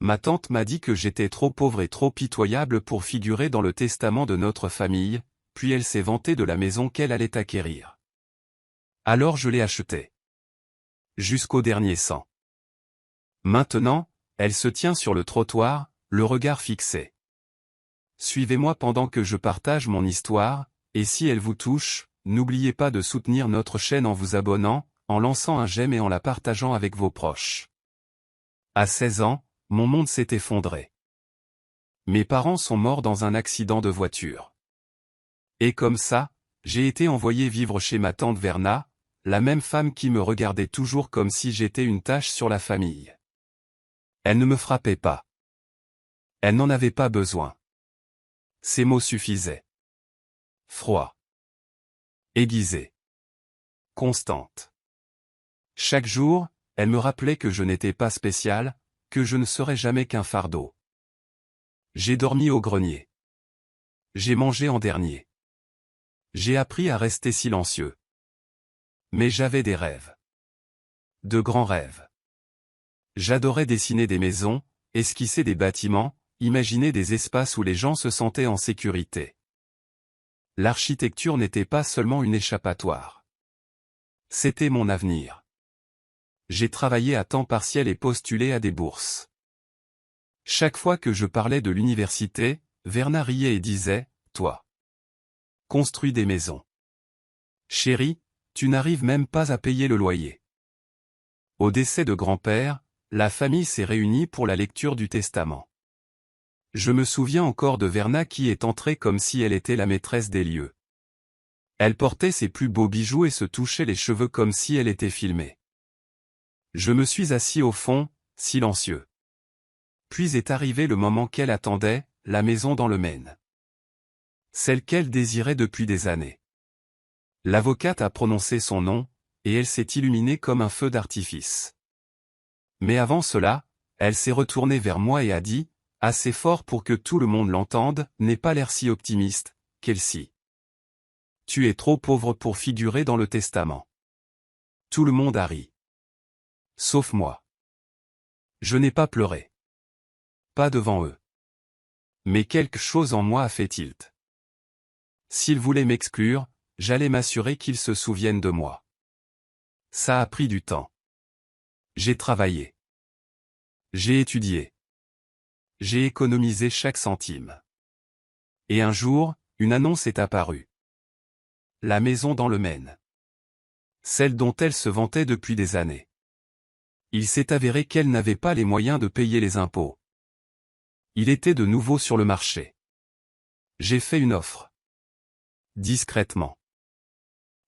Ma tante m'a dit que j'étais trop pauvre et trop pitoyable pour figurer dans le testament de notre famille, puis elle s'est vantée de la maison qu'elle allait acquérir. Alors je l'ai achetée. Jusqu'au dernier cent. Maintenant, elle se tient sur le trottoir, le regard fixé. Suivez-moi pendant que je partage mon histoire, et si elle vous touche, n'oubliez pas de soutenir notre chaîne en vous abonnant, en lançant un j'aime et en la partageant avec vos proches. À 16 ans, mon monde s'est effondré. Mes parents sont morts dans un accident de voiture. Et comme ça, j'ai été envoyé vivre chez ma tante Verna, la même femme qui me regardait toujours comme si j'étais une tache sur la famille. Elle ne me frappait pas. Elle n'en avait pas besoin. Ces mots suffisaient. Froid. Aiguisée. Constante. Chaque jour, elle me rappelait que je n'étais pas spécial, que je ne serais jamais qu'un fardeau. J'ai dormi au grenier. J'ai mangé en dernier. J'ai appris à rester silencieux. Mais j'avais des rêves. De grands rêves. J'adorais dessiner des maisons, esquisser des bâtiments, imaginer des espaces où les gens se sentaient en sécurité. L'architecture n'était pas seulement une échappatoire. C'était mon avenir. J'ai travaillé à temps partiel et postulé à des bourses. Chaque fois que je parlais de l'université, Verna riait et disait, « Toi, construis des maisons. Chérie, tu n'arrives même pas à payer le loyer. » Au décès de grand-père, la famille s'est réunie pour la lecture du testament. Je me souviens encore de Verna qui est entrée comme si elle était la maîtresse des lieux. Elle portait ses plus beaux bijoux et se touchait les cheveux comme si elle était filmée. Je me suis assis au fond, silencieux. Puis est arrivé le moment qu'elle attendait, la maison dans le Maine. Celle qu'elle désirait depuis des années. L'avocate a prononcé son nom, et elle s'est illuminée comme un feu d'artifice. Mais avant cela, elle s'est retournée vers moi et a dit, assez fort pour que tout le monde l'entende, n'aie pas l'air si optimiste, Kelsey. Tu es trop pauvre pour figurer dans le testament. Tout le monde a ri. Sauf moi. Je n'ai pas pleuré. Pas devant eux. Mais quelque chose en moi a fait tilt. S'ils voulaient m'exclure, j'allais m'assurer qu'ils se souviennent de moi. Ça a pris du temps. J'ai travaillé. J'ai étudié. J'ai économisé chaque centime. Et un jour, une annonce est apparue. La maison dans le Maine. Celle dont elle se vantait depuis des années. Il s'est avéré qu'elle n'avait pas les moyens de payer les impôts. Il était de nouveau sur le marché. J'ai fait une offre. Discrètement.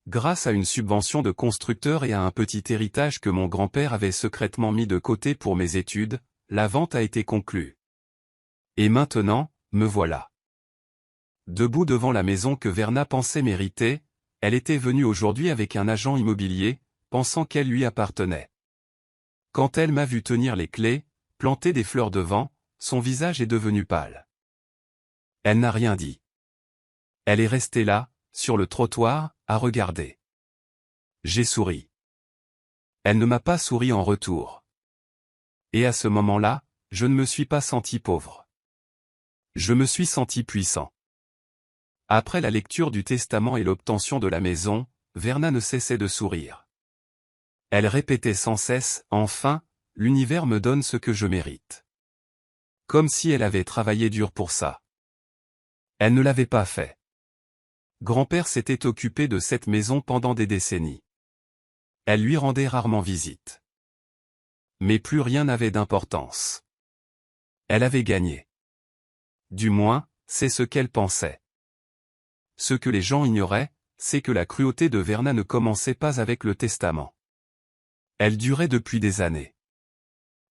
Grâce à une subvention de constructeur et à un petit héritage que mon grand-père avait secrètement mis de côté pour mes études, la vente a été conclue. Et maintenant, me voilà. Debout devant la maison que Verna pensait mériter, elle était venue aujourd'hui avec un agent immobilier, pensant qu'elle lui appartenait. Quand elle m'a vu tenir les clés, planter des fleurs devant, son visage est devenu pâle. Elle n'a rien dit. Elle est restée là, sur le trottoir, à regarder. J'ai souri. Elle ne m'a pas souri en retour. Et à ce moment-là, je ne me suis pas senti pauvre. Je me suis senti puissant. Après la lecture du testament et l'obtention de la maison, Verna ne cessait de sourire. Elle répétait sans cesse, « Enfin, l'univers me donne ce que je mérite. » Comme si elle avait travaillé dur pour ça. Elle ne l'avait pas fait. Grand-père s'était occupé de cette maison pendant des décennies. Elle lui rendait rarement visite. Mais plus rien n'avait d'importance. Elle avait gagné. Du moins, c'est ce qu'elle pensait. Ce que les gens ignoraient, c'est que la cruauté de Verna ne commençait pas avec le testament. Elle durait depuis des années.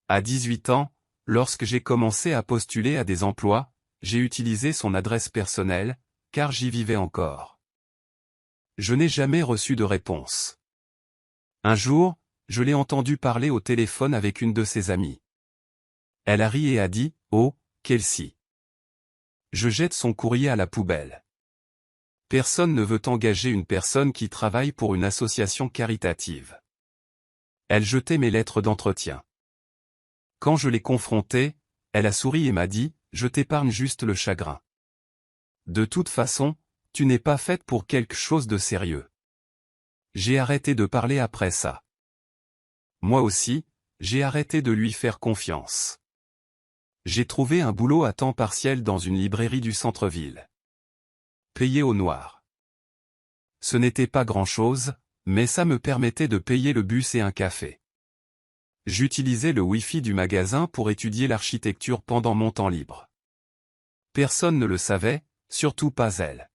À 18 ans, lorsque j'ai commencé à postuler à des emplois, j'ai utilisé son adresse personnelle, car j'y vivais encore. Je n'ai jamais reçu de réponse. Un jour, je l'ai entendu parler au téléphone avec une de ses amies. Elle a ri et a dit, « Oh, Kelsey. Je jette son courrier à la poubelle. Personne ne veut engager une personne qui travaille pour une association caritative. » Elle jetait mes lettres d'entretien. Quand je l'ai confrontée, Elle a souri et m'a dit, je t'épargne juste le chagrin. De toute façon, tu n'es pas faite pour quelque chose de sérieux. J'ai arrêté de parler après ça. Moi aussi, j'ai arrêté de lui faire confiance. J'ai trouvé un boulot à temps partiel dans une librairie du centre-ville. Payé au noir. Ce n'était pas grand-chose, mais ça me permettait de payer le bus et un café. J'utilisais le Wi-Fi du magasin pour étudier l'architecture pendant mon temps libre. Personne ne le savait, surtout pas elle.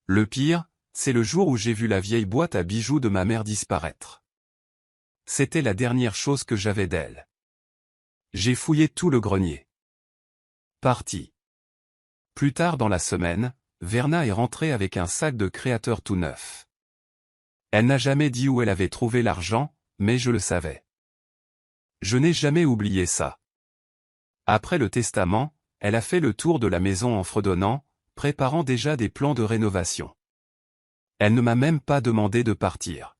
Le pire, c'est le jour où j'ai vu la vieille boîte à bijoux de ma mère disparaître. C'était la dernière chose que j'avais d'elle. J'ai fouillé tout le grenier. Parti. Plus tard dans la semaine, Verna est rentrée avec un sac de créateur tout neuf. Elle n'a jamais dit où elle avait trouvé l'argent, mais je le savais. Je n'ai jamais oublié ça. Après le testament, elle a fait le tour de la maison en fredonnant, préparant déjà des plans de rénovation. Elle ne m'a même pas demandé de partir.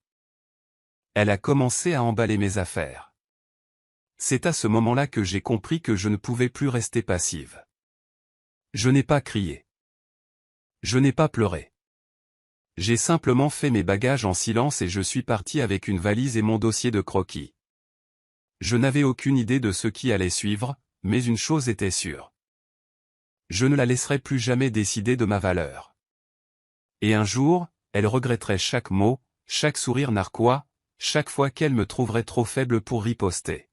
Elle a commencé à emballer mes affaires. C'est à ce moment-là que j'ai compris que je ne pouvais plus rester passive. Je n'ai pas crié. Je n'ai pas pleuré. J'ai simplement fait mes bagages en silence et je suis parti avec une valise et mon dossier de croquis. Je n'avais aucune idée de ce qui allait suivre, mais une chose était sûre. Je ne la laisserai plus jamais décider de ma valeur. Et un jour, elle regretterait chaque mot, chaque sourire narquois, chaque fois qu'elle me trouverait trop faible pour riposter.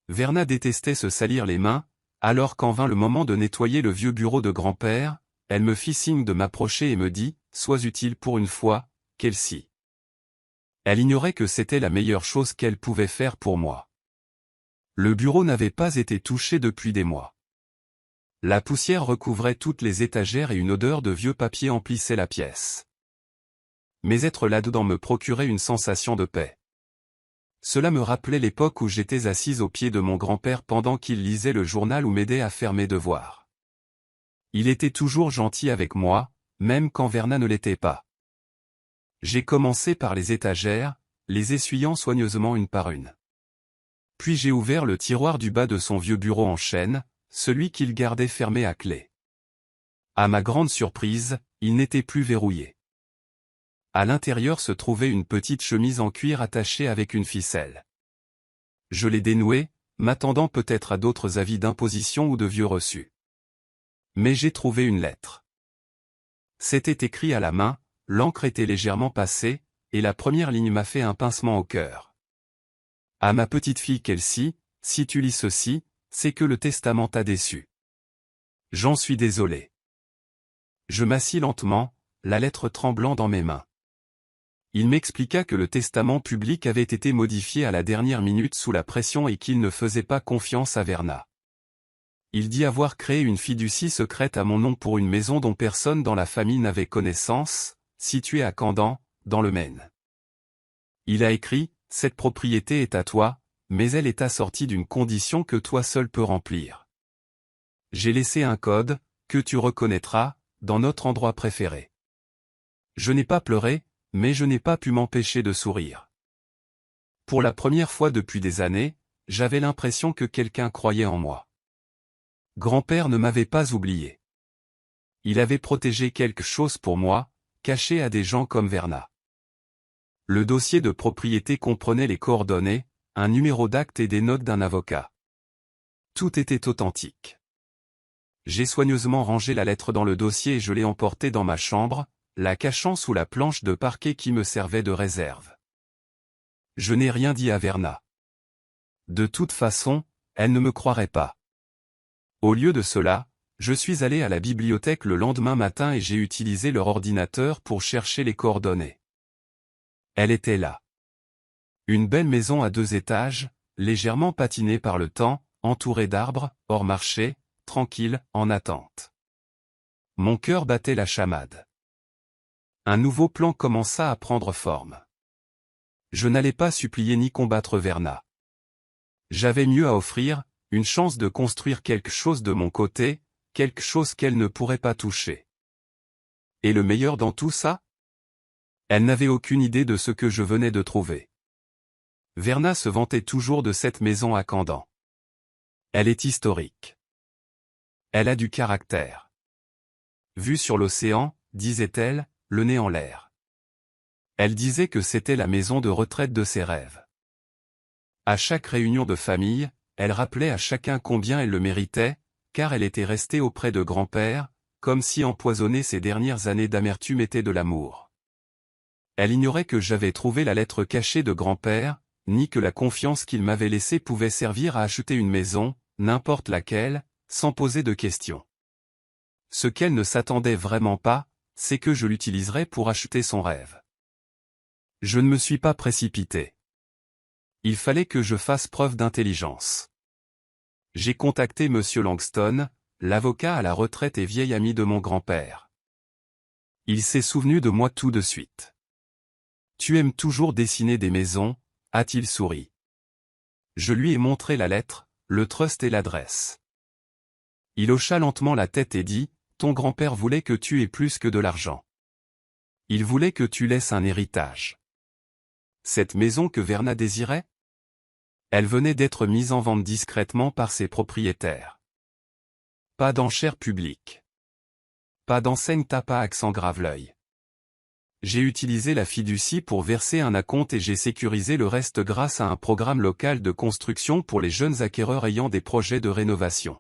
Verna détestait se salir les mains, alors quand vint le moment de nettoyer le vieux bureau de grand-père, elle me fit signe de m'approcher et me dit, « Sois utile pour une fois, Kelsey. » Elle ignorait que c'était la meilleure chose qu'elle pouvait faire pour moi. Le bureau n'avait pas été touché depuis des mois. La poussière recouvrait toutes les étagères et une odeur de vieux papier emplissait la pièce. Mais être là-dedans me procurait une sensation de paix. Cela me rappelait l'époque où j'étais assise au pied de mon grand-père pendant qu'il lisait le journal ou m'aidait à faire mes devoirs. Il était toujours gentil avec moi, même quand Verna ne l'était pas. J'ai commencé par les étagères, les essuyant soigneusement une par une. Puis j'ai ouvert le tiroir du bas de son vieux bureau en chêne, celui qu'il gardait fermé à clé. À ma grande surprise, il n'était plus verrouillé. À l'intérieur se trouvait une petite chemise en cuir attachée avec une ficelle. Je l'ai dénouée, m'attendant peut-être à d'autres avis d'imposition ou de vieux reçus. Mais j'ai trouvé une lettre. C'était écrit à la main, l'encre était légèrement passée, et la première ligne m'a fait un pincement au cœur. À ma petite fille Kelsey, si tu lis ceci, c'est que le testament t'a déçu. J'en suis désolé. Je m'assis lentement, la lettre tremblant dans mes mains. Il m'expliqua que le testament public avait été modifié à la dernière minute sous la pression et qu'il ne faisait pas confiance à Verna. Il dit avoir créé une fiducie secrète à mon nom pour une maison dont personne dans la famille n'avait connaissance, située à Camden, dans le Maine. Il a écrit, « Cette propriété est à toi, mais elle est assortie d'une condition que toi seul peux remplir. J'ai laissé un code, que tu reconnaîtras, dans notre endroit préféré. » Je n'ai pas pleuré, mais je n'ai pas pu m'empêcher de sourire. Pour la première fois depuis des années, j'avais l'impression que quelqu'un croyait en moi. Grand-père ne m'avait pas oublié. Il avait protégé quelque chose pour moi, caché à des gens comme Verna. Le dossier de propriété comprenait les coordonnées, un numéro d'acte et des notes d'un avocat. Tout était authentique. J'ai soigneusement rangé la lettre dans le dossier et je l'ai emportée dans ma chambre, la cachant sous la planche de parquet qui me servait de réserve. Je n'ai rien dit à Verna. De toute façon, elle ne me croirait pas. Au lieu de cela, je suis allé à la bibliothèque le lendemain matin et j'ai utilisé leur ordinateur pour chercher les coordonnées. Elle était là. Une belle maison à 2 étages, légèrement patinée par le temps, entourée d'arbres, hors marché, tranquille, en attente. Mon cœur battait la chamade. Un nouveau plan commença à prendre forme. Je n'allais pas supplier ni combattre Verna. J'avais mieux à offrir, une chance de construire quelque chose de mon côté, quelque chose qu'elle ne pourrait pas toucher. Et le meilleur dans tout ça? Elle n'avait aucune idée de ce que je venais de trouver. Verna se vantait toujours de cette maison à Camden. Elle est historique. Elle a du caractère. Vue sur l'océan, disait-elle, le nez en l'air. Elle disait que c'était la maison de retraite de ses rêves. À chaque réunion de famille, elle rappelait à chacun combien elle le méritait, car elle était restée auprès de grand-père, comme si empoisonner ses dernières années d'amertume était de l'amour. Elle ignorait que j'avais trouvé la lettre cachée de grand-père, ni que la confiance qu'il m'avait laissée pouvait servir à acheter une maison, n'importe laquelle, sans poser de questions. Ce qu'elle ne s'attendait vraiment pas, c'est que je l'utiliserais pour acheter son rêve. Je ne me suis pas précipité. Il fallait que je fasse preuve d'intelligence. J'ai contacté Monsieur Langston, l'avocat à la retraite et vieil ami de mon grand-père. Il s'est souvenu de moi tout de suite. Tu aimes toujours dessiner des maisons, a-t-il souri. Je lui ai montré la lettre, le trust et l'adresse. Il hocha lentement la tête et dit, ton grand-père voulait que tu aies plus que de l'argent. Il voulait que tu laisses un héritage. Cette maison que Verna désirait? Elle venait d'être mise en vente discrètement par ses propriétaires. Pas d'enchères publiques. Pas d'enseigne tape à accent grave l'œil. J'ai utilisé la fiducie pour verser un acompte et j'ai sécurisé le reste grâce à un programme local de construction pour les jeunes acquéreurs ayant des projets de rénovation.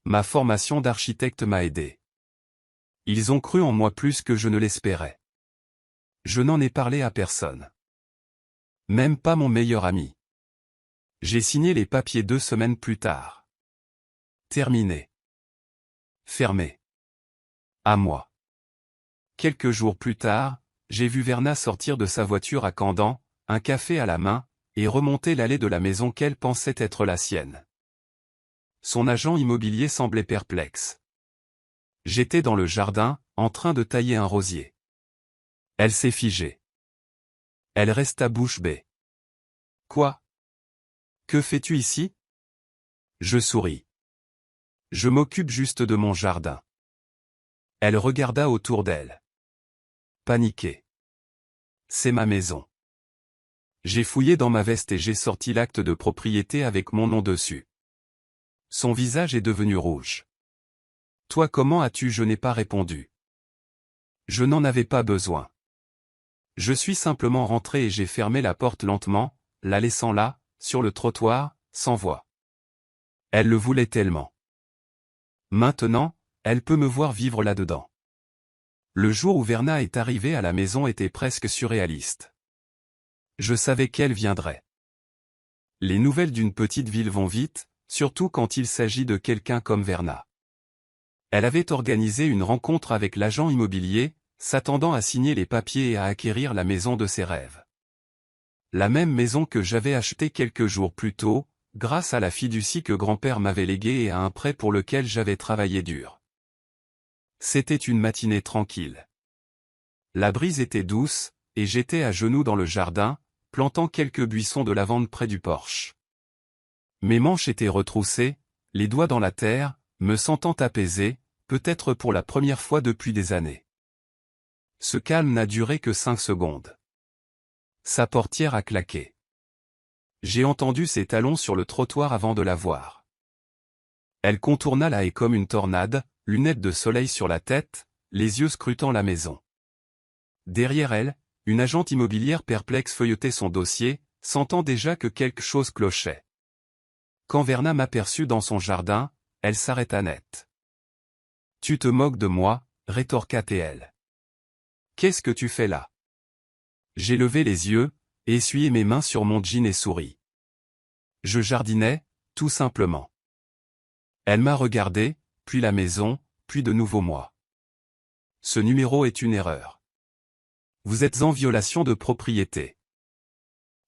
Ma formation d'architecte m'a aidé. Ils ont cru en moi plus que je ne l'espérais. Je n'en ai parlé à personne. Même pas mon meilleur ami. J'ai signé les papiers 2 semaines plus tard. Terminé. Fermé. À moi. Quelques jours plus tard, j'ai vu Verna sortir de sa voiture à Camden, un café à la main, et remonter l'allée de la maison qu'elle pensait être la sienne. Son agent immobilier semblait perplexe. J'étais dans le jardin, en train de tailler un rosier. Elle s'est figée. Elle resta bouche bée. Quoi? Que fais-tu ici? Je souris. Je m'occupe juste de mon jardin. Elle regarda autour d'elle. Paniquée. C'est ma maison. J'ai fouillé dans ma veste et j'ai sorti l'acte de propriété avec mon nom dessus. Son visage est devenu rouge. Toi comment as-tu? Je n'ai pas répondu. Je n'en avais pas besoin. Je suis simplement rentré et j'ai fermé la porte lentement, la laissant là, sur le trottoir, sans voix. Elle le voulait tellement. Maintenant, elle peut me voir vivre là-dedans. Le jour où Verna est arrivée à la maison était presque surréaliste. Je savais qu'elle viendrait. Les nouvelles d'une petite ville vont vite, surtout quand il s'agit de quelqu'un comme Verna. Elle avait organisé une rencontre avec l'agent immobilier, s'attendant à signer les papiers et à acquérir la maison de ses rêves. La même maison que j'avais achetée quelques jours plus tôt, grâce à la fiducie que grand-père m'avait léguée et à un prêt pour lequel j'avais travaillé dur. C'était une matinée tranquille. La brise était douce, et j'étais à genoux dans le jardin, plantant quelques buissons de lavande près du porche. Mes manches étaient retroussées, les doigts dans la terre, me sentant apaisé, peut-être pour la première fois depuis des années. Ce calme n'a duré que 5 secondes. Sa portière a claqué. J'ai entendu ses talons sur le trottoir avant de la voir. Elle contourna la haie comme une tornade, lunettes de soleil sur la tête, les yeux scrutant la maison. Derrière elle, une agente immobilière perplexe feuilletait son dossier, sentant déjà que quelque chose clochait. Quand Verna m'aperçut dans son jardin, elle s'arrêta net. « Tu te moques de moi » rétorqua-t-elle. « Qu'est-ce que tu fais là ?» J'ai levé les yeux, essuyé mes mains sur mon jean et souri. Je jardinais, tout simplement. Elle m'a regardé, puis la maison, puis de nouveau moi. Ce numéro est une erreur. Vous êtes en violation de propriété.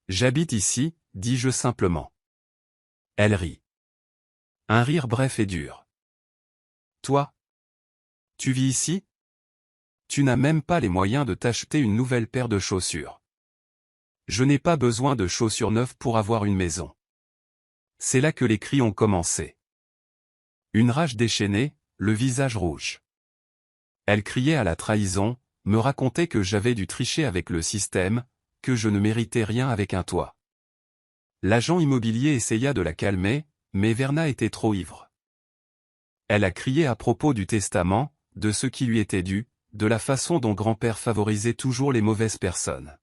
J'habite ici, dis-je simplement. Elle rit. Un rire bref et dur. Toi? Tu vis ici? Tu n'as même pas les moyens de t'acheter une nouvelle paire de chaussures. Je n'ai pas besoin de chaussures neuves pour avoir une maison. C'est là que les cris ont commencé. Une rage déchaînée, le visage rouge. Elle criait à la trahison, me racontait que j'avais dû tricher avec le système, que je ne méritais rien avec un toit. L'agent immobilier essaya de la calmer, mais Verna était trop ivre. Elle a crié à propos du testament, de ce qui lui était dû, de la façon dont grand-père favorisait toujours les mauvaises personnes.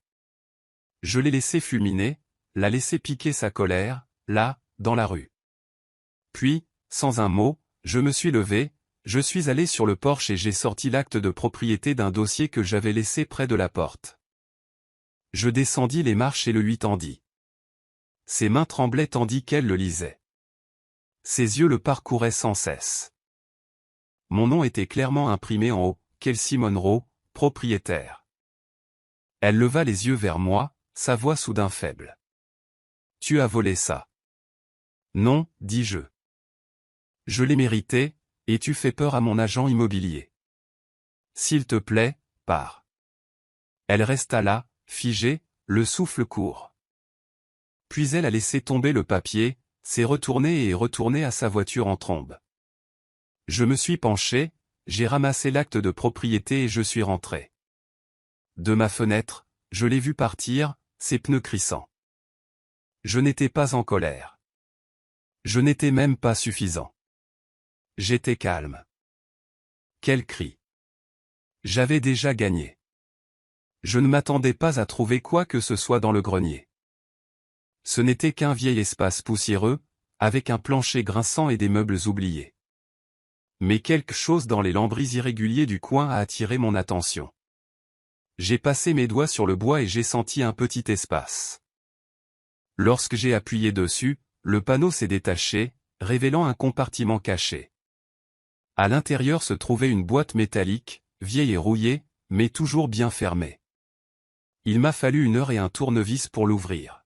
Je l'ai laissé fulminer, l'a laissé piquer sa colère, là, dans la rue. Puis, sans un mot, je me suis levé, je suis allé sur le porche et j'ai sorti l'acte de propriété d'un dossier que j'avais laissé près de la porte. Je descendis les marches et le lui tendis. Ses mains tremblaient tandis qu'elle le lisait. Ses yeux le parcouraient sans cesse. Mon nom était clairement imprimé en haut, Kelsey Monroe, propriétaire. Elle leva les yeux vers moi, sa voix soudain faible. « Tu as volé ça. »« Non, dis-je. Je l'ai mérité, et tu fais peur à mon agent immobilier. S'il te plaît, pars. » Elle resta là, figée, le souffle court. Puis elle a laissé tomber le papier, s'est retournée et est retournée à sa voiture en trombe. Je me suis penché, j'ai ramassé l'acte de propriété et je suis rentré. De ma fenêtre, je l'ai vu partir, ses pneus crissant. Je n'étais pas en colère. Je n'étais même pas suffisant. J'étais calme. Quel cri! J'avais déjà gagné. Je ne m'attendais pas à trouver quoi que ce soit dans le grenier. Ce n'était qu'un vieil espace poussiéreux, avec un plancher grinçant et des meubles oubliés. Mais quelque chose dans les lambris irréguliers du coin a attiré mon attention. J'ai passé mes doigts sur le bois et j'ai senti un petit espace. Lorsque j'ai appuyé dessus, le panneau s'est détaché, révélant un compartiment caché. À l'intérieur se trouvait une boîte métallique, vieille et rouillée, mais toujours bien fermée. Il m'a fallu 1 heure et un tournevis pour l'ouvrir.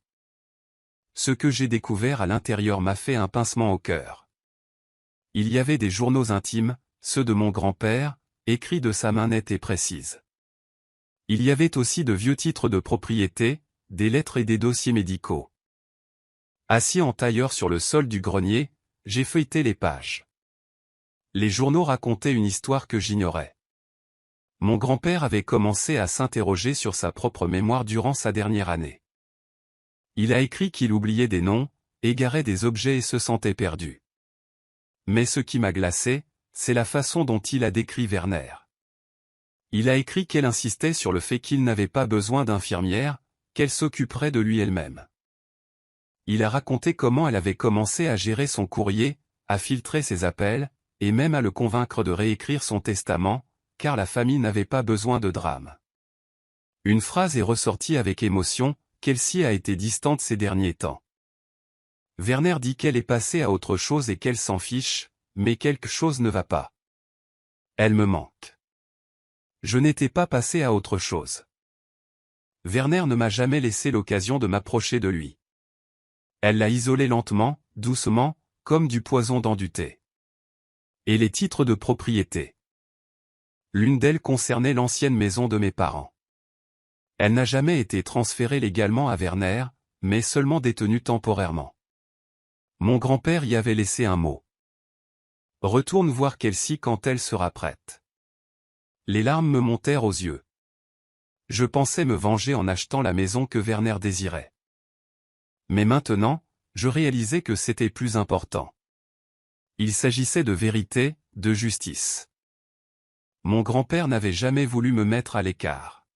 Ce que j'ai découvert à l'intérieur m'a fait un pincement au cœur. Il y avait des journaux intimes, ceux de mon grand-père, écrits de sa main nette et précise. Il y avait aussi de vieux titres de propriété, des lettres et des dossiers médicaux. Assis en tailleur sur le sol du grenier, j'ai feuilleté les pages. Les journaux racontaient une histoire que j'ignorais. Mon grand-père avait commencé à s'interroger sur sa propre mémoire durant sa dernière année. Il a écrit qu'il oubliait des noms, égarait des objets et se sentait perdu. Mais ce qui m'a glacé, c'est la façon dont il a décrit Werner. Il a écrit qu'elle insistait sur le fait qu'il n'avait pas besoin d'infirmière, qu'elle s'occuperait de lui elle-même. Il a raconté comment elle avait commencé à gérer son courrier, à filtrer ses appels, et même à le convaincre de réécrire son testament, car la famille n'avait pas besoin de drame. Une phrase est ressortie avec émotion, Kelsey a été distante ces derniers temps. Werner dit qu'elle est passée à autre chose et qu'elle s'en fiche, mais quelque chose ne va pas. Elle me manque. Je n'étais pas passé à autre chose. Werner ne m'a jamais laissé l'occasion de m'approcher de lui. Elle l'a isolé lentement, doucement, comme du poison dans du thé. Et les titres de propriété. L'une d'elles concernait l'ancienne maison de mes parents. Elle n'a jamais été transférée légalement à Werner, mais seulement détenue temporairement. Mon grand-père y avait laissé un mot. Retourne voir Kelsey quand elle sera prête. Les larmes me montèrent aux yeux. Je pensais me venger en achetant la maison que Werner désirait. Mais maintenant, je réalisais que c'était plus important. Il s'agissait de vérité, de justice. Mon grand-père n'avait jamais voulu me mettre à l'écart.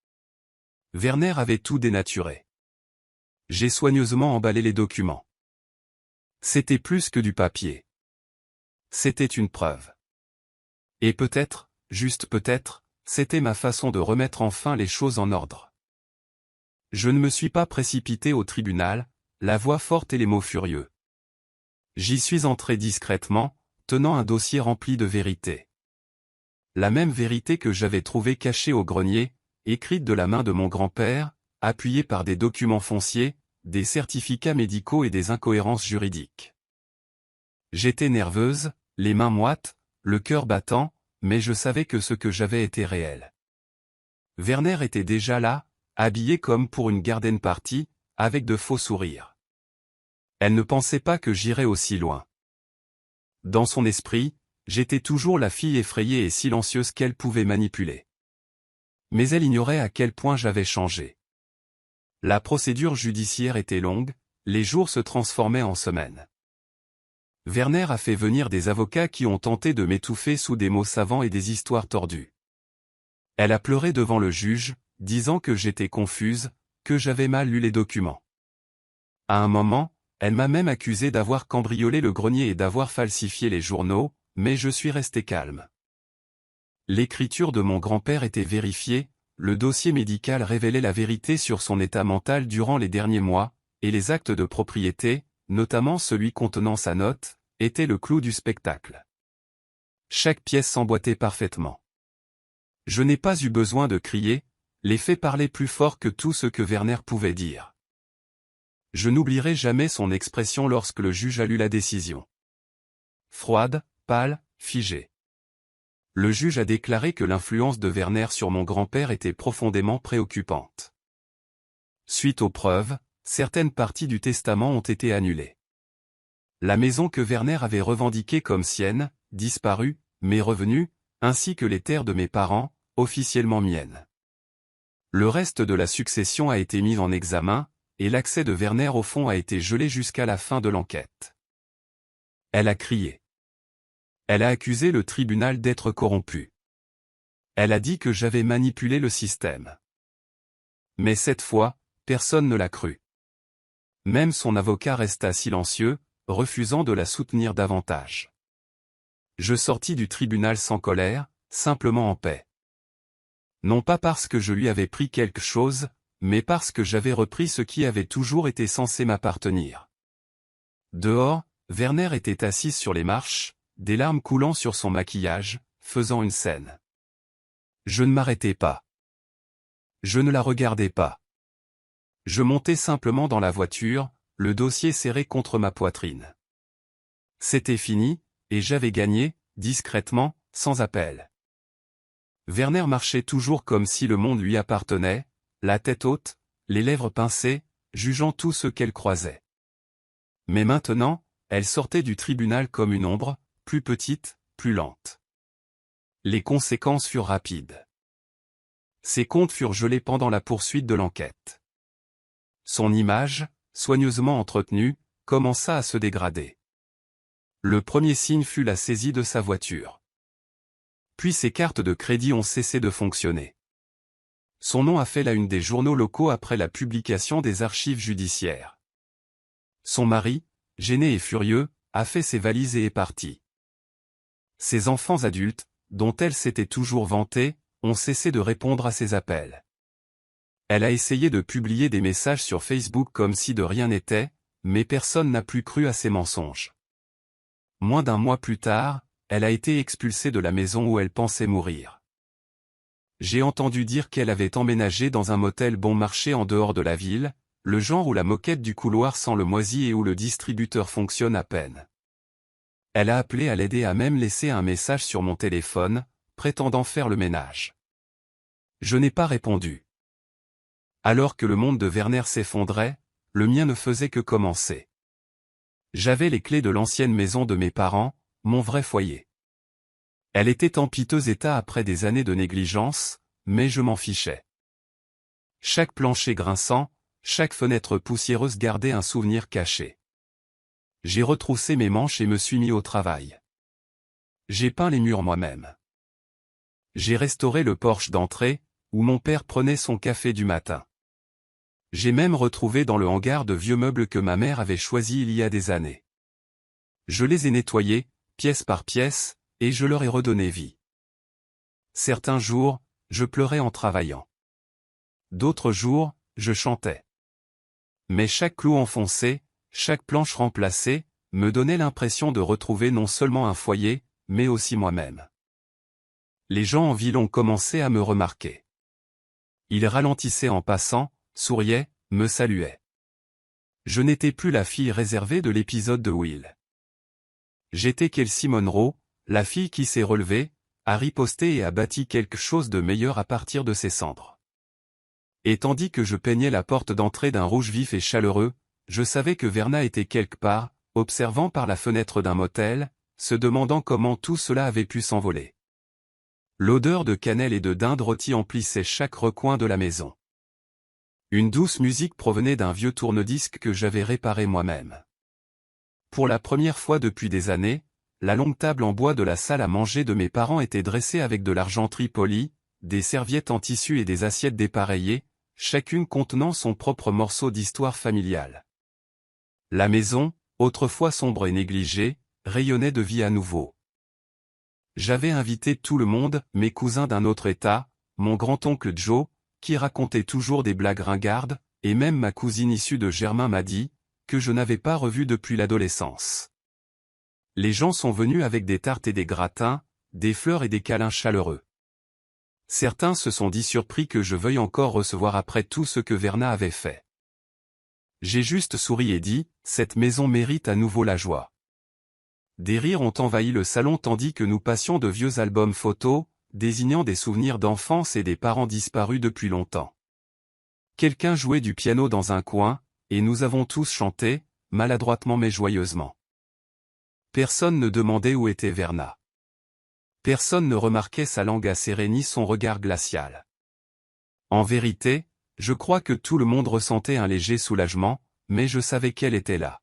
Werner avait tout dénaturé. J'ai soigneusement emballé les documents. C'était plus que du papier. C'était une preuve. Et peut-être, juste peut-être, c'était ma façon de remettre enfin les choses en ordre. Je ne me suis pas précipité au tribunal, la voix forte et les mots furieux. J'y suis entré discrètement, tenant un dossier rempli de vérité. La même vérité que j'avais trouvée cachée au grenier, écrite de la main de mon grand-père, appuyée par des documents fonciers, des certificats médicaux et des incohérences juridiques. J'étais nerveuse, les mains moites, le cœur battant, mais je savais que ce que j'avais était réel. Werner était déjà là, habillé comme pour une garden party, avec de faux sourires. Elle ne pensait pas que j'irais aussi loin. Dans son esprit, j'étais toujours la fille effrayée et silencieuse qu'elle pouvait manipuler. Mais elle ignorait à quel point j'avais changé. La procédure judiciaire était longue, les jours se transformaient en semaines. Werner a fait venir des avocats qui ont tenté de m'étouffer sous des mots savants et des histoires tordues. Elle a pleuré devant le juge, disant que j'étais confuse, que j'avais mal lu les documents. À un moment, elle m'a même accusé d'avoir cambriolé le grenier et d'avoir falsifié les journaux, mais je suis resté calme. L'écriture de mon grand-père était vérifiée, le dossier médical révélait la vérité sur son état mental durant les derniers mois, et les actes de propriété, notamment celui contenant sa note, étaient le clou du spectacle. Chaque pièce s'emboîtait parfaitement. Je n'ai pas eu besoin de crier, les faits parlaient plus fort que tout ce que Werner pouvait dire. Je n'oublierai jamais son expression lorsque le juge a lu la décision. Froide, pâle, figée. Le juge a déclaré que l'influence de Werner sur mon grand-père était profondément préoccupante. Suite aux preuves, certaines parties du testament ont été annulées. La maison que Werner avait revendiquée comme sienne, disparue, mes revenus, ainsi que les terres de mes parents, officiellement miennes. Le reste de la succession a été mis en examen, et l'accès de Werner au fonds a été gelé jusqu'à la fin de l'enquête. Elle a crié. Elle a accusé le tribunal d'être corrompu. Elle a dit que j'avais manipulé le système. Mais cette fois, personne ne l'a cru. Même son avocat resta silencieux, refusant de la soutenir davantage. Je sortis du tribunal sans colère, simplement en paix. Non pas parce que je lui avais pris quelque chose, mais parce que j'avais repris ce qui avait toujours été censé m'appartenir. Dehors, Werner était assise sur les marches, des larmes coulant sur son maquillage, faisant une scène. Je ne m'arrêtais pas. Je ne la regardais pas. Je montais simplement dans la voiture, le dossier serré contre ma poitrine. C'était fini, et j'avais gagné, discrètement, sans appel. Werner marchait toujours comme si le monde lui appartenait, la tête haute, les lèvres pincées, jugeant tout ce qu'elle croisait. Mais maintenant, elle sortait du tribunal comme une ombre, plus petite, plus lente. Les conséquences furent rapides. Ses comptes furent gelés pendant la poursuite de l'enquête. Son image, soigneusement entretenue, commença à se dégrader. Le premier signe fut la saisie de sa voiture. Puis ses cartes de crédit ont cessé de fonctionner. Son nom a fait la une des journaux locaux après la publication des archives judiciaires. Son mari, gêné et furieux, a fait ses valises et est parti. Ses enfants adultes, dont elle s'était toujours vantée, ont cessé de répondre à ses appels. Elle a essayé de publier des messages sur Facebook comme si de rien n'était, mais personne n'a plus cru à ses mensonges. Moins d'un mois plus tard, elle a été expulsée de la maison où elle pensait mourir. J'ai entendu dire qu'elle avait emménagé dans un motel bon marché en dehors de la ville, le genre où la moquette du couloir sent le moisi et où le distributeur fonctionne à peine. Elle a appelé à l'aider, à même laissé un message sur mon téléphone, prétendant faire le ménage. Je n'ai pas répondu. Alors que le monde de Werner s'effondrait, le mien ne faisait que commencer. J'avais les clés de l'ancienne maison de mes parents, mon vrai foyer. Elle était en piteux état après des années de négligence, mais je m'en fichais. Chaque plancher grinçant, chaque fenêtre poussiéreuse gardait un souvenir caché. J'ai retroussé mes manches et me suis mis au travail. J'ai peint les murs moi-même. J'ai restauré le porche d'entrée, où mon père prenait son café du matin. J'ai même retrouvé dans le hangar de vieux meubles que ma mère avait choisis il y a des années. Je les ai nettoyés, pièce par pièce, et je leur ai redonné vie. Certains jours, je pleurais en travaillant. D'autres jours, je chantais. Mais chaque clou enfoncé, chaque planche remplacée, me donnait l'impression de retrouver non seulement un foyer, mais aussi moi-même. Les gens en ville ont commencé à me remarquer. Ils ralentissaient en passant, souriaient, me saluaient. Je n'étais plus la fille réservée de l'épisode de Will. J'étais Kelsey Monroe, la fille qui s'est relevée, a riposté et a bâti quelque chose de meilleur à partir de ses cendres. Et tandis que je peignais la porte d'entrée d'un rouge vif et chaleureux, je savais que Verna était quelque part, observant par la fenêtre d'un motel, se demandant comment tout cela avait pu s'envoler. L'odeur de cannelle et de dinde rôtie emplissait chaque recoin de la maison. Une douce musique provenait d'un vieux tourne-disque que j'avais réparé moi-même. pour la première fois depuis des années, la longue table en bois de la salle à manger de mes parents était dressée avec de l'argenterie polie, des serviettes en tissu et des assiettes dépareillées, chacune contenant son propre morceau d'histoire familiale. La maison, autrefois sombre et négligée, rayonnait de vie à nouveau. J'avais invité tout le monde, mes cousins d'un autre état, mon grand-oncle Joe, qui racontait toujours des blagues ringardes, et même ma cousine issue de Germain Madi, que je n'avais pas revue depuis l'adolescence. Les gens sont venus avec des tartes et des gratins, des fleurs et des câlins chaleureux. Certains se sont dit surpris que je veuille encore recevoir après tout ce que Verna avait fait. J'ai juste souri et dit, cette maison mérite à nouveau la joie. Des rires ont envahi le salon tandis que nous passions de vieux albums photos, désignant des souvenirs d'enfance et des parents disparus depuis longtemps. Quelqu'un jouait du piano dans un coin, et nous avons tous chanté, maladroitement mais joyeusement. Personne ne demandait où était Verna. Personne ne remarquait sa langue acérée ni son regard glacial. En vérité, je crois que tout le monde ressentait un léger soulagement, mais je savais qu'elle était là.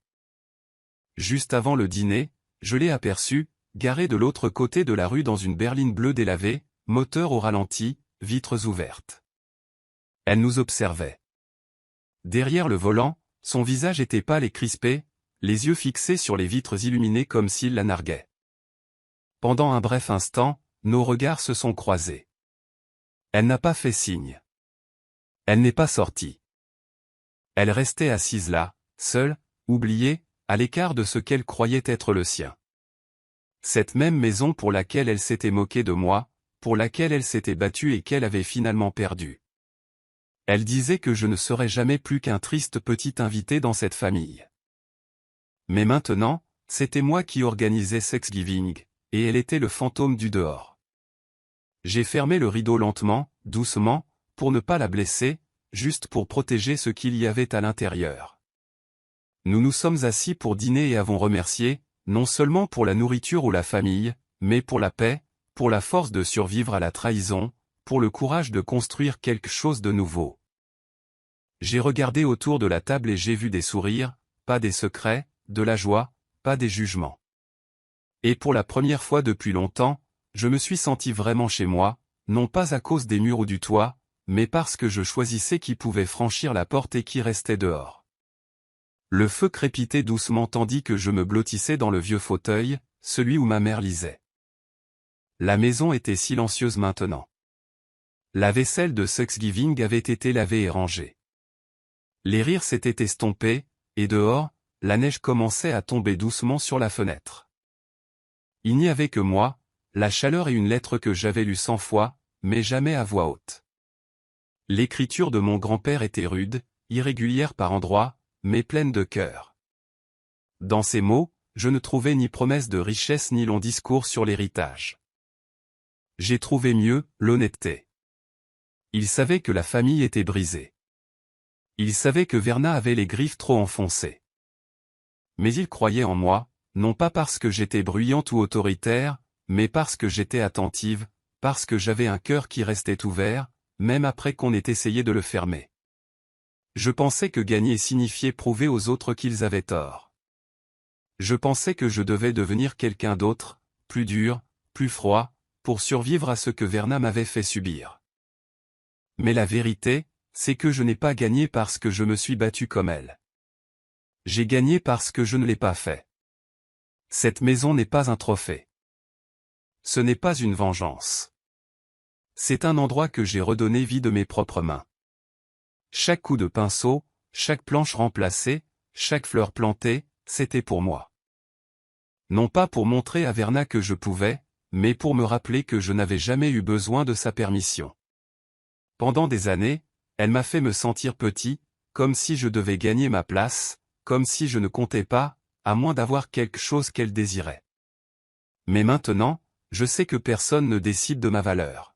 Juste avant le dîner, je l'ai aperçue, garée de l'autre côté de la rue dans une berline bleue délavée, moteur au ralenti, vitres ouvertes. Elle nous observait. Derrière le volant, son visage était pâle et crispé, les yeux fixés sur les vitres illuminées comme s'il la narguait. Pendant un bref instant, nos regards se sont croisés. Elle n'a pas fait signe. Elle n'est pas sortie. Elle restait assise là, seule, oubliée, à l'écart de ce qu'elle croyait être le sien. Cette même maison pour laquelle elle s'était moquée de moi, pour laquelle elle s'était battue et qu'elle avait finalement perdue. Elle disait que je ne serais jamais plus qu'un triste petit invité dans cette famille. Mais maintenant, c'était moi qui organisais Thanksgiving, et elle était le fantôme du dehors. J'ai fermé le rideau lentement, doucement, pour ne pas la blesser, juste pour protéger ce qu'il y avait à l'intérieur. Nous nous sommes assis pour dîner et avons remercié, non seulement pour la nourriture ou la famille, mais pour la paix, pour la force de survivre à la trahison, pour le courage de construire quelque chose de nouveau. J'ai regardé autour de la table et j'ai vu des sourires, pas des secrets, de la joie, pas des jugements. Et pour la première fois depuis longtemps, je me suis senti vraiment chez moi, non pas à cause des murs ou du toit, mais parce que je choisissais qui pouvait franchir la porte et qui restait dehors. Le feu crépitait doucement tandis que je me blottissais dans le vieux fauteuil, celui où ma mère lisait. La maison était silencieuse maintenant. La vaisselle de Thanksgiving avait été lavée et rangée. Les rires s'étaient estompés, et dehors, la neige commençait à tomber doucement sur la fenêtre. Il n'y avait que moi, la chaleur et une lettre que j'avais lue 100 fois, mais jamais à voix haute. L'écriture de mon grand-père était rude, irrégulière par endroits, mais pleine de cœur. Dans ces mots, je ne trouvais ni promesse de richesse ni long discours sur l'héritage. J'ai trouvé mieux, l'honnêteté. Il savait que la famille était brisée. Il savait que Verna avait les griffes trop enfoncées. Mais il croyait en moi, non pas parce que j'étais bruyante ou autoritaire, mais parce que j'étais attentive, parce que j'avais un cœur qui restait ouvert, même après qu'on ait essayé de le fermer. Je pensais que gagner signifiait prouver aux autres qu'ils avaient tort. Je pensais que je devais devenir quelqu'un d'autre, plus dur, plus froid, pour survivre à ce que Verna m'avait fait subir. Mais la vérité, c'est que je n'ai pas gagné parce que je me suis battu comme elle. J'ai gagné parce que je ne l'ai pas fait. Cette maison n'est pas un trophée. Ce n'est pas une vengeance. C'est un endroit que j'ai redonné vie de mes propres mains. Chaque coup de pinceau, chaque planche remplacée, chaque fleur plantée, c'était pour moi. Non pas pour montrer à Verna que je pouvais, mais pour me rappeler que je n'avais jamais eu besoin de sa permission. Pendant des années, elle m'a fait me sentir petit, comme si je devais gagner ma place, comme si je ne comptais pas, à moins d'avoir quelque chose qu'elle désirait. Mais maintenant, je sais que personne ne décide de ma valeur.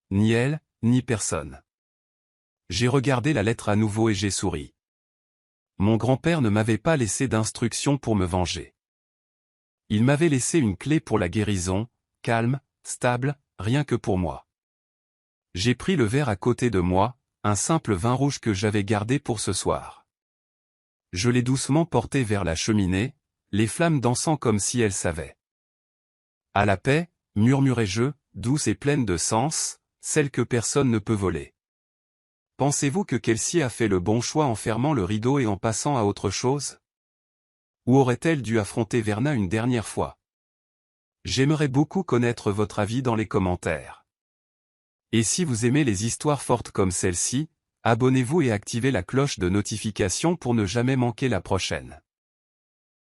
Ni elle, ni personne. J'ai regardé la lettre à nouveau et j'ai souri. Mon grand-père ne m'avait pas laissé d'instructions pour me venger. Il m'avait laissé une clé pour la guérison, calme, stable, rien que pour moi. J'ai pris le verre à côté de moi, un simple vin rouge que j'avais gardé pour ce soir. Je l'ai doucement portée vers la cheminée, les flammes dansant comme si elles savaient. À la paix, murmurai-je, douce et pleine de sens, celle que personne ne peut voler. Pensez-vous que Kelsey a fait le bon choix en fermant le rideau et en passant à autre chose? Ou aurait-elle dû affronter Verna une dernière fois? J'aimerais beaucoup connaître votre avis dans les commentaires. Et si vous aimez les histoires fortes comme celle-ci, abonnez-vous et activez la cloche de notification pour ne jamais manquer la prochaine.